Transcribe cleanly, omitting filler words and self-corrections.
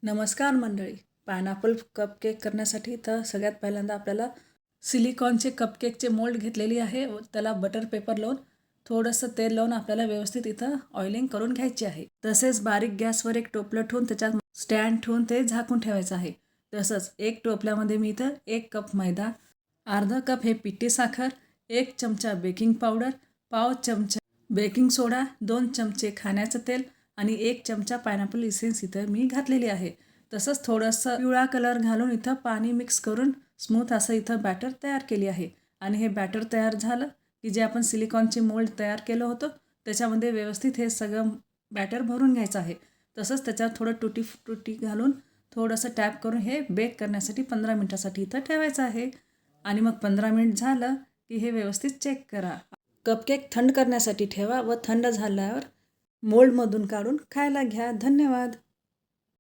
नमस्कार मंडळी. Pineapple cupcake करण्यासाठी तर सगळ्यात पहिल्यांदा आपल्याला सिलिकॉनचे कपकेकचे मोल्ड घेतलेली आहे व त्याला बटर पेपर लावून थोडंसं तेल लावून आपल्याला व्यवस्थित इथं ऑइलिंग करून घ्यायची आहे. तसेच बारीक गॅसवर एक टोपलं ठेवून त्याच्यात स्टँड ठेवून ते झाकून ठेवायचं आहे. तसंच एक टोपल्यामध्ये मी इथं 1 कप मैदा, अर्धा कप हे पिठी साखर, 1 चमचा बेकिंग पावडर, पाव चमचा बेकिंग सोडा, 2 चमचे खाण्याचं तेल आणि 1 चमचा पायनॅपल इसेन्स इथं मी घातलेली आहे. तसंच थोडंसं पिवळा कलर घालून इथं पाणी मिक्स करून स्मूथ असं इथं बॅटर तयार केली आहे. आणि हे बॅटर तयार झालं की जे आपण सिलिकॉनचे मोल्ड तयार केलं होतं त्याच्यामध्ये व्यवस्थित हे सगळं बॅटर भरून घ्यायचं आहे. तसंच त्याच्यात थोडं टुटी फ्रुटी घालून थोडंसं टॅप करून हे बेक करण्यासाठी 15 मिनिटासाठी इथं ठेवायचं आहे. आणि मग 15 मिनिट झालं की हे व्यवस्थित चेक करा. कपकेक थंड करण्यासाठी ठेवा व थंड झाल्यावर मोल्डमधून काढून खायला घ्या. धन्यवाद.